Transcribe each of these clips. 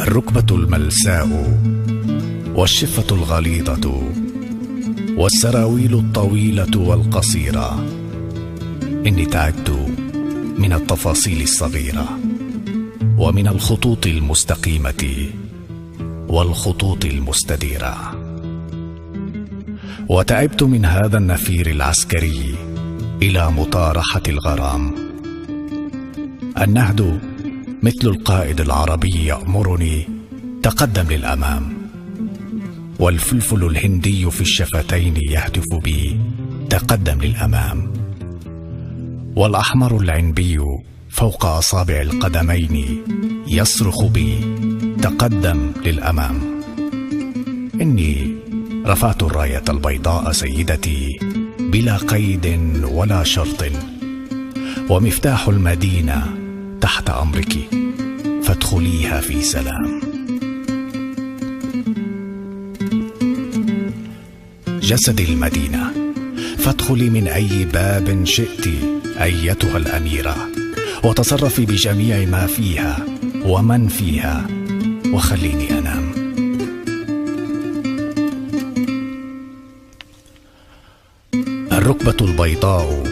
الركبة الملساء والشفة الغليظة والسراويل الطويلة والقصيرة. إني تعبت من التفاصيل الصغيرة ومن الخطوط المستقيمة والخطوط المستديرة، وتعبت من هذا النفير العسكري إلى مطارحة الغرام. النهد مثل القائد العربي يأمرني: تقدم للأمام. والفلفل الهندي في الشفتين يهتف بي: تقدم للأمام. والأحمر العنبي فوق أصابع القدمين يصرخ بي: تقدم للأمام. إني رفعت الراية البيضاء سيدتي بلا قيد ولا شرط، ومفتاح المدينة تحت أمرك، فادخليها في سلام. جسدي المدينة، فادخلي من أي باب شئت أيتها الأميرة، وتصرفي بجميع ما فيها ومن فيها، وخليني أنام. الركبة البيضاء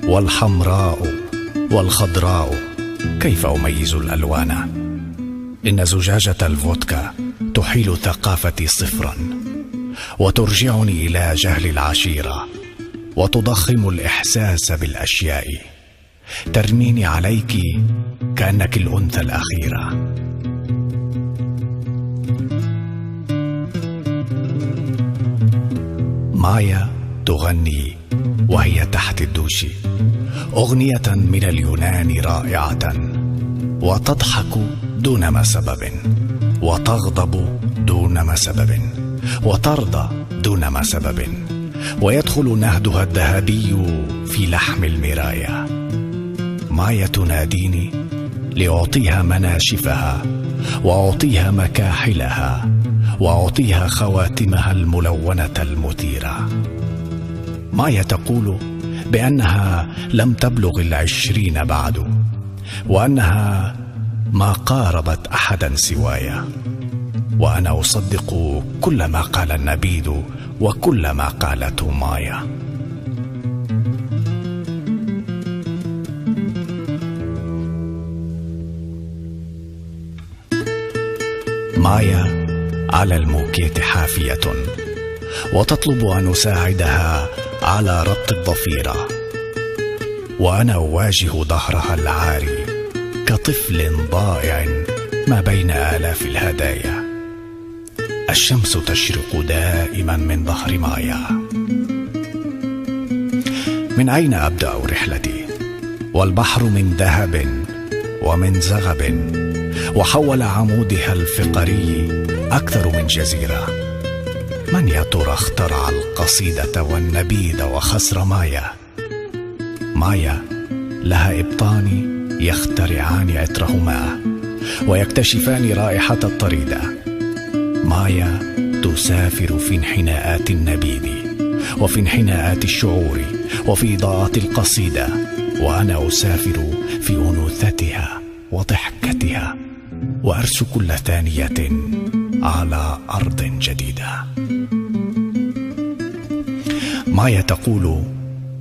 والحمراء والخضراء، كيف أميز الألوان؟ إن زجاجة الفودكا تحيل ثقافتي صفرا، وترجعني إلى جهل العشيرة، وتضخم الإحساس بالأشياء. ترميني عليك كأنك الأنثى الأخيرة. مايا تغني وهي تحت الدوش أغنية من اليونان رائعة، وتضحك دونما سبب، وتغضب دونما سبب، وترضى دونما سبب، ويدخل نهدها الذهبي في لحم المراية. مايا تناديني لأعطيها مناشفها، وأعطيها مكاحلها، وأعطيها خواتمها الملونة المثيرة. مايا تقول بأنها لم تبلغ 20 بعد، وأنها ما قاربت أحدا سوايا، وأنا أصدق كل ما قال النبيذ وكل ما قالته مايا. مايا على الموكيت حافية، وتطلب أن أساعدها على ربط الضفيرة، وأنا أواجه ظهرها العاري كطفل ضائع ما بين آلاف الهدايا. الشمس تشرق دائما من ظهر مايا. من أين أبدأ رحلتي؟ والبحر من ذهب ومن زغب، وحول عمودها الفقري أكثر من جزيرة. من يا ترى اخترع القصيدة والنبيذ وخسر مايا؟ مايا لها إبطان يخترعان عطرهما ويكتشفان رائحة الطريدة. مايا تسافر في انحناءات النبيذ، وفي انحناءات الشعور، وفي إضاءات القصيدة، وأنا أسافر في أنوثتها وضحكتها، وأرس كل ثانية على أرض جديدة. مايا تقول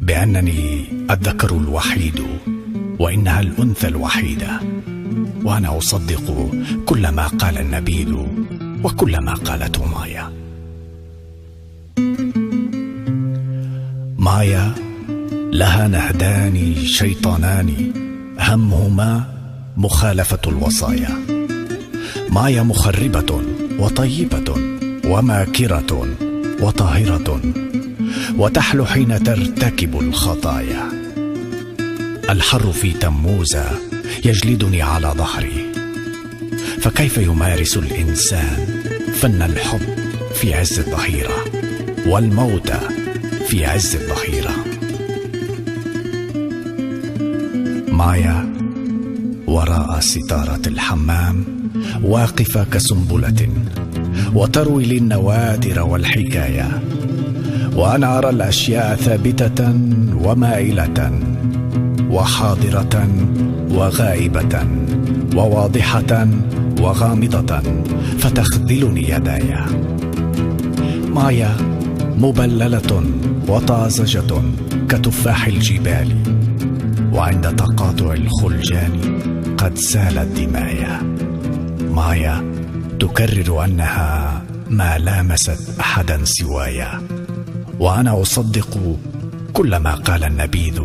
بأنني الذكر الوحيد وإنها الأنثى الوحيدة، وأنا أصدق كل ما قال النبيذ وكل ما قالته مايا. مايا لها نهدان شيطانان همهما مخالفة الوصايا. مايا مخربة وطيبة وماكرة وطاهرة، وتحلو حين ترتكب الخطايا. الحر في تموز يجلدني على ظهري، فكيف يمارس الإنسان فن الحب في عز الظهيرة، والموت في عز الظهيرة؟ مايا وراء ستارة الحمام واقفة كسنبلة، وتروي لي النوادر والحكاية، وأنا أرى الأشياء ثابتة ومائلة، وحاضرة وغائبة، وواضحة وغامضة فتخذلني يداي. مايا مبللة وطازجة كتفاح الجبال، وعند تقاطع الخلجان قد سالت دمايا. مايا تكرر أنها ما لامست أحدا سوايا، وأنا أصدق كل ما قال النبيذ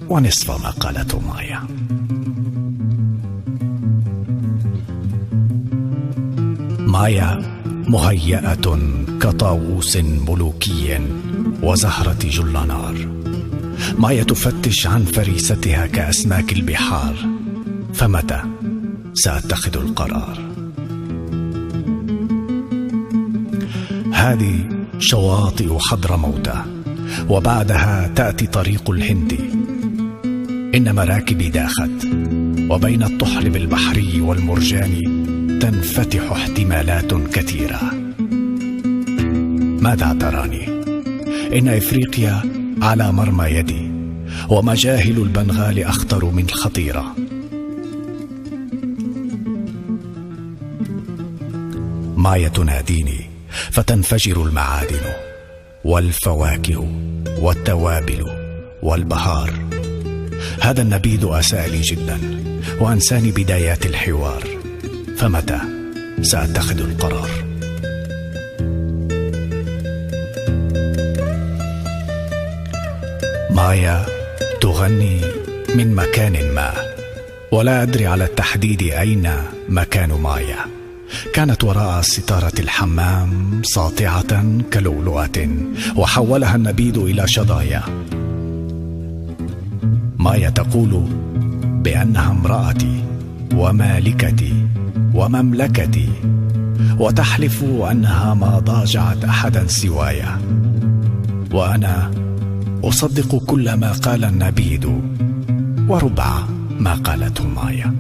ونصف ما قالته مايا. مايا مهيئة كطاووس ملوكي وزهرة جلنار. مايا تفتش عن فريستها كأسماك البحار، فمتى سأتخذ القرار؟ هذه شواطئ حضرموت، وبعدها تأتي طريق الهند. إن مراكبي داخت، وبين الطحل بالبحري والمرجان تنفتح احتمالات كثيرة. ماذا تراني؟ إن إفريقيا على مرمى يدي، ومجاهل البنغال أخطر من الخطيرة. مايا تناديني فتنفجر المعادن والفواكه والتوابل والبهار. هذا النبيذ أساء لي جدا وأنساني بدايات الحوار، فمتى سأتخذ القرار؟ مايا تغني من مكان ما، ولا أدري على التحديد أين مكان مايا. كانت وراء ستارة الحمام ساطعة كلؤلؤة، وحولها النبيذ إلى شظايا. مايا تقول بأنها امرأتي ومالكتي ومملكتي، وتحلف أنها ما ضاجعت أحدا سوايا، وأنا أصدق كل ما قال النبيذ وربع ما قالته مايا.